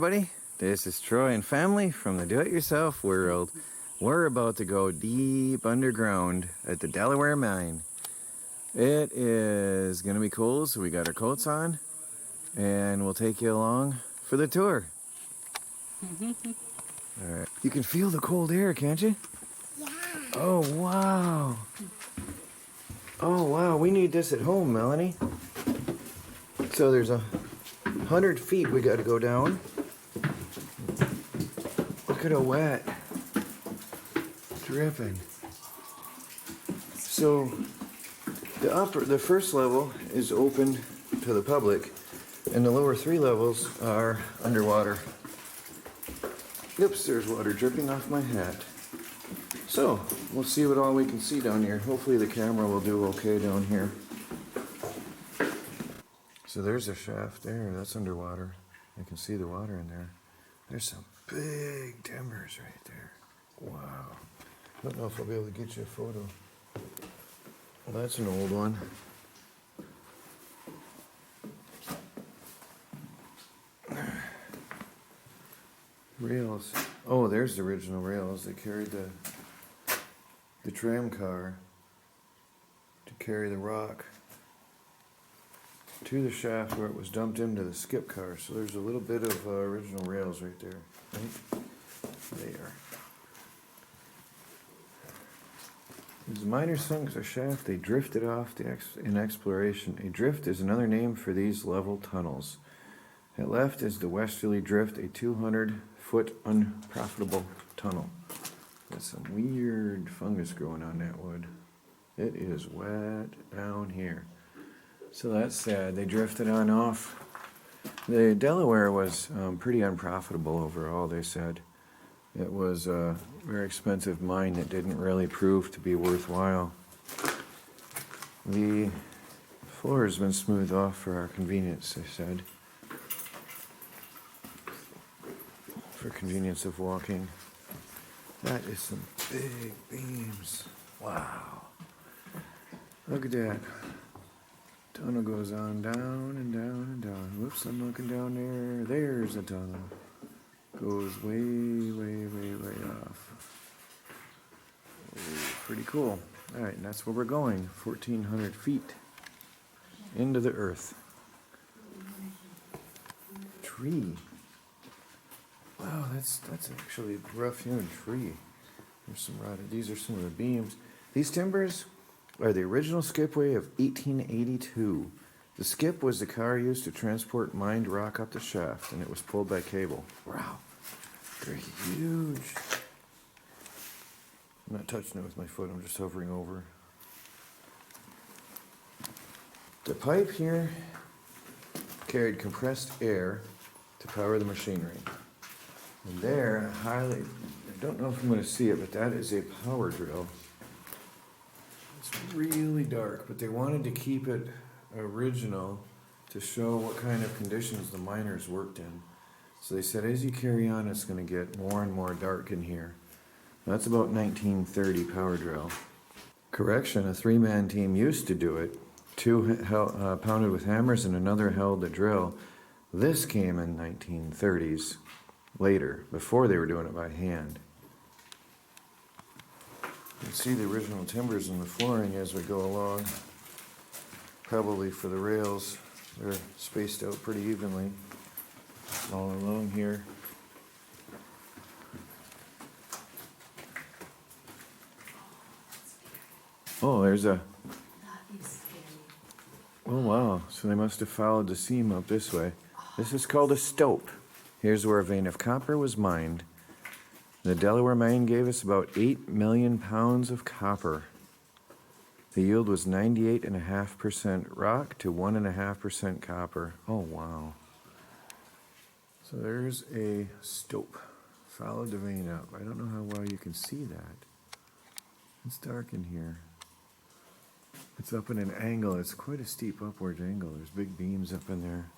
everybody, this is Troy and family from the Do-It-Yourself world. We're about to go deep underground at the Delaware mine. It is going to be cold, so we got our coats on, and we'll take you along for the tour. Alright, you can feel the cold air, can't you? Yeah. Oh wow. Oh wow, we need this at home, Melanie. So there's 100 feet we got to go down. Look at how wet. Dripping. So the first level is open to the public, and the lower 3 levels are underwater. Oops, there's water dripping off my hat. So we'll see what all we can see down here. Hopefully the camera will do okay down here. So there's a shaft there, that's underwater. You can see the water in there. There's some big timbers right there. Wow. I don't know if I'll be able to get you a photo. Well, that's an old one. Rails. Oh, there's the original rails. They carried the tram car to carry the rock to the shaft where it was dumped into the skip car. So there's a little bit of original rails right there. Right there. As the miners sunk the shaft, they drifted off in exploration. A drift is another name for these level tunnels. At left is the westerly drift, a 200-foot unprofitable tunnel. Got some weird fungus growing on that wood. It is wet down here. So that's sad. They drifted on off. The Delaware was pretty unprofitable overall, they said. It was a very expensive mine that didn't really prove to be worthwhile. The floor has been smoothed off for our convenience, they said. For convenience of walking. That is some big beams. Wow. Look at that. Tunnel goes on down and down and down. Whoops, I'm looking down there. There's the tunnel. Goes way, way, way, way off. Oh, pretty cool. Alright, and that's where we're going. 1,400 feet into the earth. Tree. Wow, that's actually a rough-hewn tree. There's some rotted. These are some of the beams. These timbers are the original skipway of 1882. The skip was the car used to transport mined rock up the shaft, and it was pulled by cable. Wow, they're huge. I'm not touching it with my foot, I'm just hovering over. The pipe here carried compressed air to power the machinery. And there, I don't know if I'm going to see it, but that is a power drill. It's really dark, but they wanted to keep it original to show what kind of conditions the miners worked in. So they said as you carry on, it's going to get more and more dark in here. That's about 1930 power drill. Correction, a 3-man team used to do it. 2 pounded with hammers and another held the drill. This came in 1930s. Later, before they were doing it by hand. You can see the original timbers in the flooring as we go along. Probably for the rails, they're spaced out pretty evenly all along here. Oh, there's a... Oh wow, so they must have followed the seam up this way. This is called a stope. Here's where a vein of copper was mined. The Delaware mine gave us about 8 million pounds of copper. The yield was 98.5% rock to 1.5% copper. Oh, wow. So there's a stope. Followed the vein up. I don't know how well you can see that. It's dark in here. It's up in an angle. It's quite a steep upward angle. There's big beams up in there.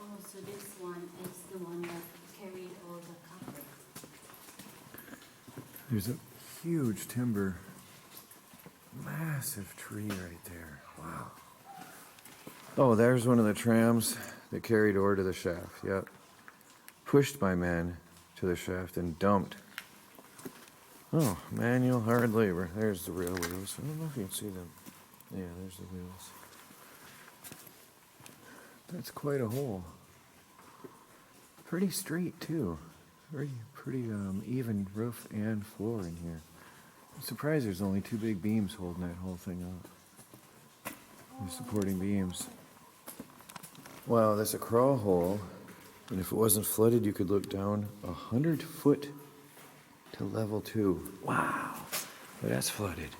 Oh, so this one is the one that carried all the copper. There's a huge timber, massive tree right there. Wow. Oh, there's one of the trams that carried ore to the shaft. Yep. pushed by man to the shaft and dumped. Oh, manual hard labor. There's the real wheels. I don't know if you can see them. Yeah, there's the wheels. That's quite a hole. Pretty straight too. Pretty even roof and floor in here. I'm surprised there's only two big beams holding that whole thing up. The supporting beams. Wow, that's a crawl hole. And if it wasn't flooded, you could look down 100 foot to level 2. Wow, but that's flooded.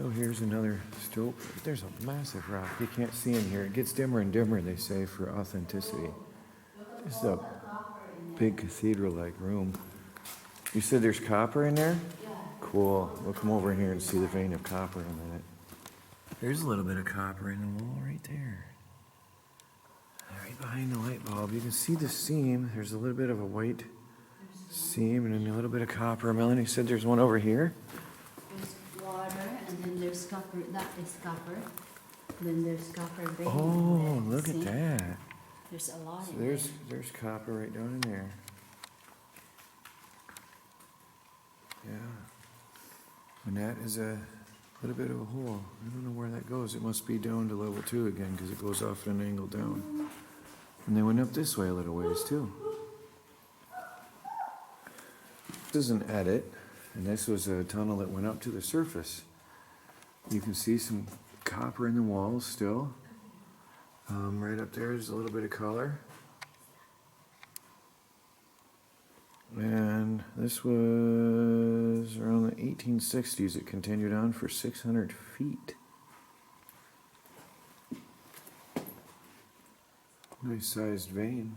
Oh, here's another stope. There's a massive rock. You can't see in here. It gets dimmer and dimmer, they say, for authenticity. There's a big cathedral-like room. You said there's copper in there? Yeah. Cool. We'll come over here and see the vein of copper in a minute. There's a little bit of copper in the wall right there. Right behind the light bulb. You can see the seam. There's a little bit of a white seam and then a little bit of copper. Melanie said there's one over here. There's water, and then there's copper. That is copper. Then there's copper vein. Oh, there. look See? at that. There's a lot So in there's copper right down in there. Yeah. And that is a little bit of a hole. I don't know where that goes. It must be down to level 2 again because it goes off at an angle down. And they went up this way a little ways too. This is an edit, and this was a tunnel that went up to the surface. You can see some copper in the walls still. Right up there is a little bit of color. And this was around the 1860s. It continued on for 600 feet. Nice sized vein.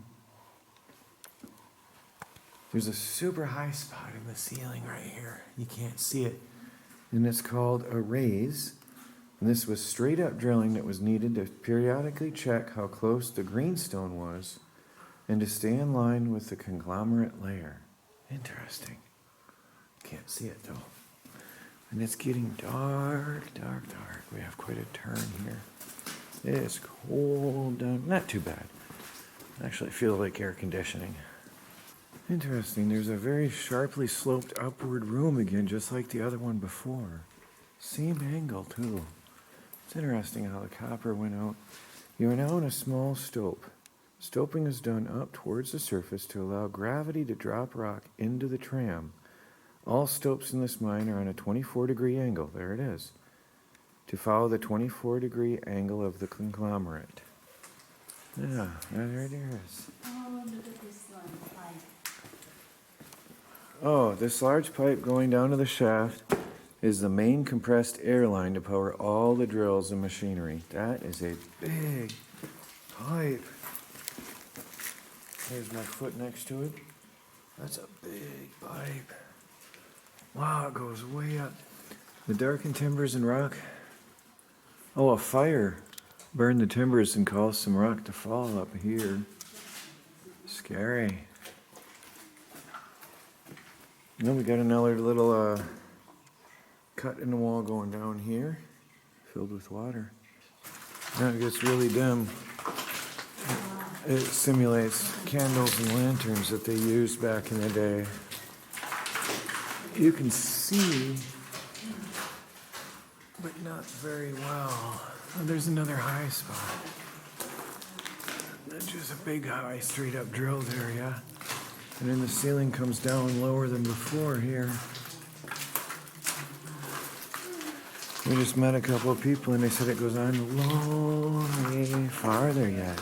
There's a super high spot in the ceiling right here. You can't see it. And it's called a raise. And this was straight up drilling that was needed to periodically check how close the greenstone was and to stay in line with the conglomerate layer. Interesting. Can't see it though. And it's getting dark, dark, dark. We have quite a turn here. It's cold down. Not too bad. Actually, I feel like air conditioning. Interesting. There's a very sharply sloped upward room again, just like the other one before. Same angle too. It's interesting how the copper went out. You are now in a small stope. Stoping is done up towards the surface to allow gravity to drop rock into the tram. All stopes in this mine are on a 24-degree angle. There it is. To follow the 24-degree angle of the conglomerate. Yeah, there it is. Oh, look at this one. Pipe. Oh, this large pipe going down to the shaft is the main compressed air line to power all the drills and machinery. That is a big pipe. Here's my foot next to it. That's a big pipe. Wow, it goes way up. The darkened timbers and rock. Oh, a fire burned the timbers and caused some rock to fall up here. Scary. Then we got another little cut in the wall going down here, filled with water. Now it gets really dim. It simulates candles and lanterns that they used back in the day. You can see, but not very well. Oh, there's another high spot. That's just a big high straight up drilled area. And then the ceiling comes down lower than before here. We just met a couple of people and they said it goes on a long way farther yet.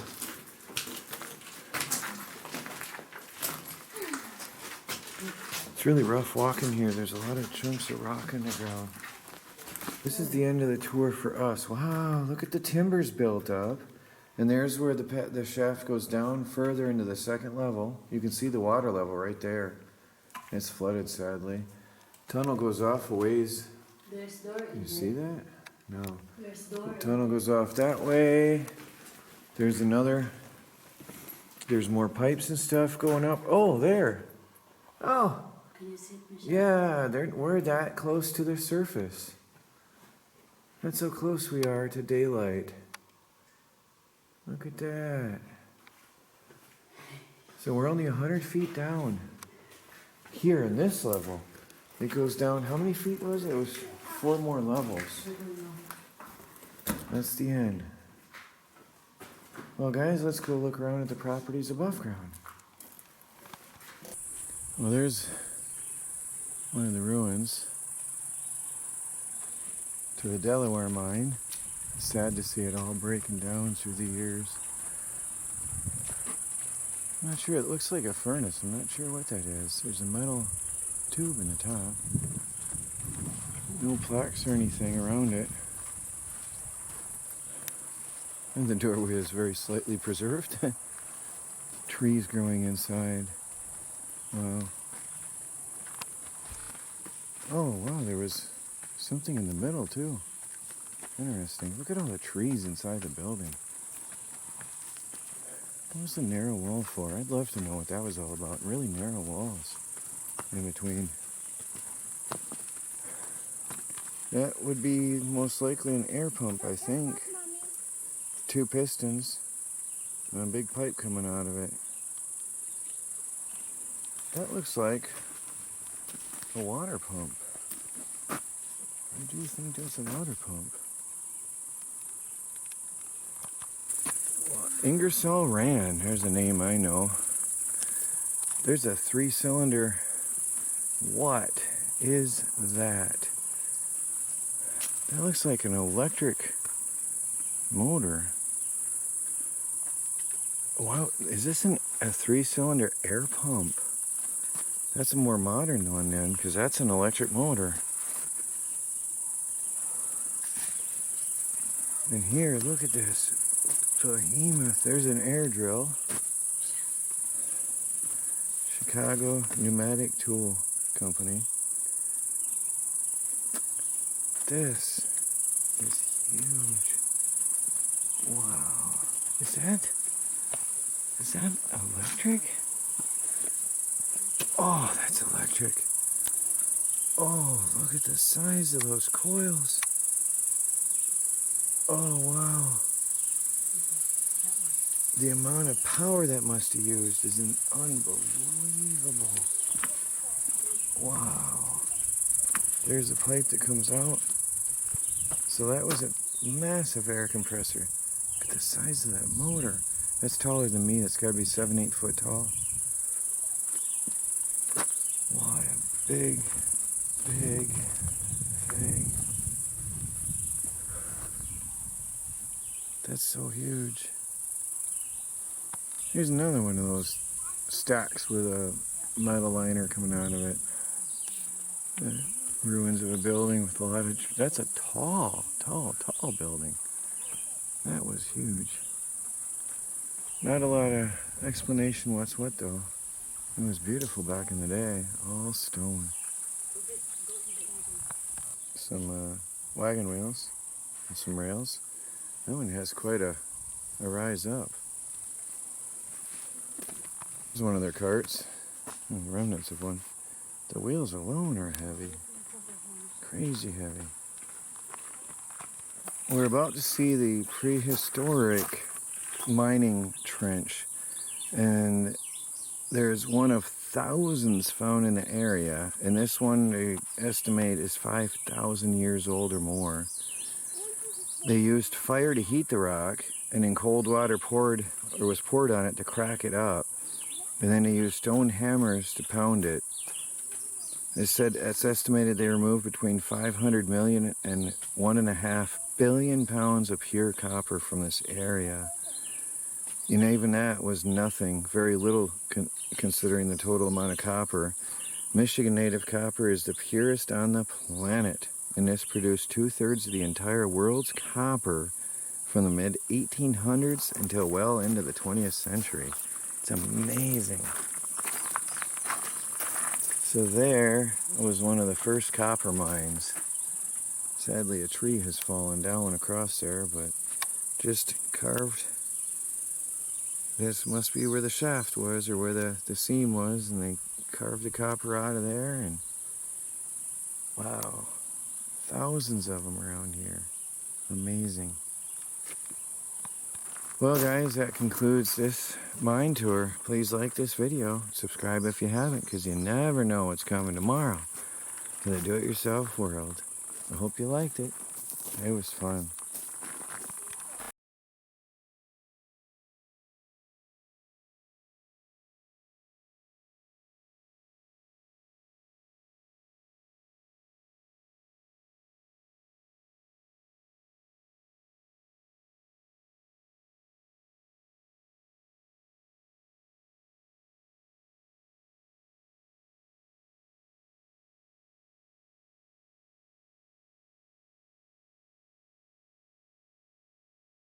It's really rough walking here. There's a lot of chunks of rock in the ground. This is the end of the tour for us. Wow, look at the timbers built up. And there's where the shaft goes down further into the second level. You can see the water level right there. It's flooded, sadly. Tunnel goes off a ways. There's door in You see that? No. There's door. The tunnel goes off that way. There's another. There's more pipes and stuff going up. Oh, there. Oh, Can you see it, Michelle? yeah, we're that close to the surface. That's how close we are to daylight. Look at that. So we're only 100 feet down. Here in this level. It goes down, how many feet was it? It was 4 more levels. That's the end. Well guys, let's go look around at the properties above ground. Well, there's one of the ruins to the Delaware mine. Sad to see it all breaking down through the years. I'm not sure, it looks like a furnace. I'm not sure what that is. There's a metal tube in the top. No plaques or anything around it. And the doorway is very slightly preserved. Trees growing inside. Wow. Oh wow, there was something in the middle too. Interesting. Look at all the trees inside the building. What was the narrow wall for? I'd love to know what that was all about. Really narrow walls in between. That would be most likely an air pump, I think. 2 pistons and a big pipe coming out of it. That looks like a water pump. I do think that's a water pump. Ingersoll Rand, there's a name I know. There's a 3-cylinder. What is that? That looks like an electric motor. Wow, is this a 3-cylinder air pump? That's a more modern one then, because that's an electric motor. And here, look at this behemoth. There's an air drill. Chicago Pneumatic Tool Company. This is huge. Wow. Is that electric? Oh, that's electric. Oh, look at the size of those coils. Oh, wow. The amount of power that must have used is unbelievable. Wow. There's a pipe that comes out. So that was a massive air compressor. Look at the size of that motor. That's taller than me. That's got to be 7-8 foot tall. What a big, big thing. That's so huge. Here's another one of those stacks with a metal liner coming out of it. The ruins of a building with a lot of... That's a tall building. That was huge. Not a lot of explanation what's what though. It was beautiful back in the day. All stone. Some wagon wheels and some rails. That one has quite a rise up. There's one of their carts. Remnants of one. The wheels alone are heavy. Crazy heavy. We're about to see the prehistoric mining trench. And there's one of thousands found in the area. And this one, they estimate, is 5,000 years old or more. They used fire to heat the rock, and then cold water was poured on it to crack it up. And then they used stone hammers to pound it. It's estimated they removed between 500 million and 1.5 billion pounds of pure copper from this area. And even that was nothing, very little considering the total amount of copper. Michigan native copper is the purest on the planet, and this produced 2/3 of the entire world's copper from the mid-1800s until well into the 20th century. It's amazing. So there was one of the first copper mines. Sadly, a tree has fallen down across there, but just carved. This must be where the shaft was, or where the seam was, and they carved the copper out of there, and wow, thousands of them around here. Amazing. Well, guys, that concludes this mine tour. Please like this video. Subscribe if you haven't, because you never know what's coming tomorrow to the do-it-yourself world. I hope you liked it. It was fun.